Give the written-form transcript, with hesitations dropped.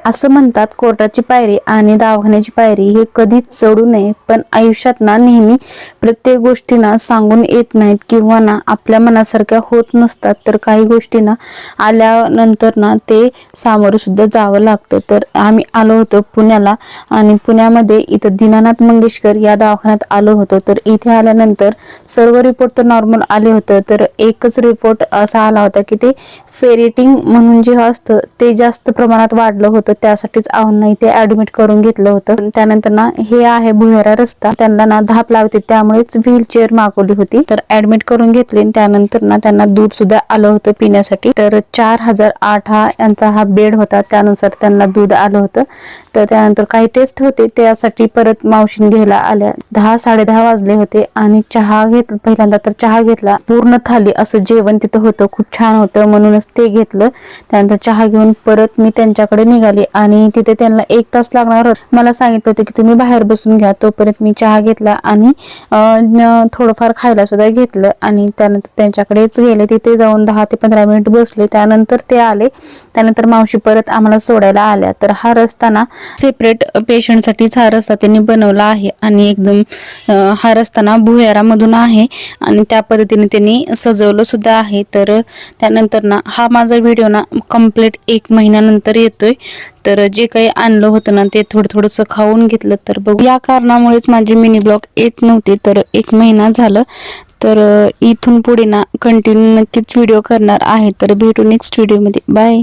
असं म्हणतात कोर्टाची पायरी आणि दवाखान्याची पायरी हे कधीच चढू नये, पण आयुष्यात ना नेहमी प्रत्येक गोष्टी ना सांगून येत नाहीत किंवा ना आपल्या मनासारख्या होत नसतात। तर काही गोष्टी ना आल्यानंतर ना ते सामोरं सुद्धा जावं लागतं। तर आम्ही आलो होतो पुण्याला आणि पुण्यामध्ये इथं दीनानाथ मंगेशकर या दवाखान्यात आलो होतो। तर इथे आल्यानंतर सर्व रिपोर्ट तर नॉर्मल आले होते, तर एकच रिपोर्ट असा आला होता की ते फेरेटिंग म्हणून जे असतं ते जास्त प्रमाणात वाढलं होतं, त्यासाठीच आव्हान इथे ऍडमिट करून घेतलं होतं। त्यानंतर ना हे आहे भुयारा रस्ता, त्यांना ना धाप लागते त्यामुळेच व्हीलचेअर मागवली होती, तर ऍडमिट करून घेतले। त्यानंतर ना त्यांना दूध सुद्धा आलं होतं पिण्यासाठी, तर 4008 हा यांचा हा बेड होता, त्यानुसार त्यांना दूध आलं होतं। तर त्यानंतर काही टेस्ट होते त्यासाठी परत मावशीन घ्यायला आल्या। 10-10:30 वाजले होते आणि चहा घेतला पहिल्यांदा, तर चहा घेतला पूर्ण थाली असं जेवण तिथं होतं, खूप छान होतं म्हणूनच ते घेतलं। त्यानंतर चहा घेऊन परत मी त्यांच्याकडे निघाली आणि तिथे त्यांना 1 तास लागणार होता। मला सांगितलं होतं की तुम्ही बाहेर बसून घ्या, तोपर्यंत मी चहा घेतला आणि थोडंफार खायला सुद्धा घेतलं आणि त्यानंतर त्यांच्याकडेच गेले। तिथे जाऊन 10 ते 15 मिनिट बसले, त्यानंतर ते आले। त्यानंतर मावशी परत आम्हाला सोडायला आल्या। तर हा रस्ता ना सेपरेट पेशंटसाठीच हा रस्ता त्यांनी बनवला आहे आणि एकदम हा रस्ता ना भुयारामधून आहे आणि त्या पद्धतीने त्यांनी सजवलं सुद्धा आहे। तर त्यानंतर ना हा माझा व्हिडिओ ना कंप्लीट 1 महिन्यानंतर येतोय। तर जे काही आणलं होतं ना ते थोडंसं खाऊन घेतलं। तर बघू, या कारणामुळेच माझे मिनी ब्लॉग येत नव्हते, तर 1 महिना झालं। तर इथून पुढे ना कंटिन्यू नक्कीच व्हिडिओ करणार आहे। तर भेटू नेक्स्ट व्हिडिओमध्ये, बाय।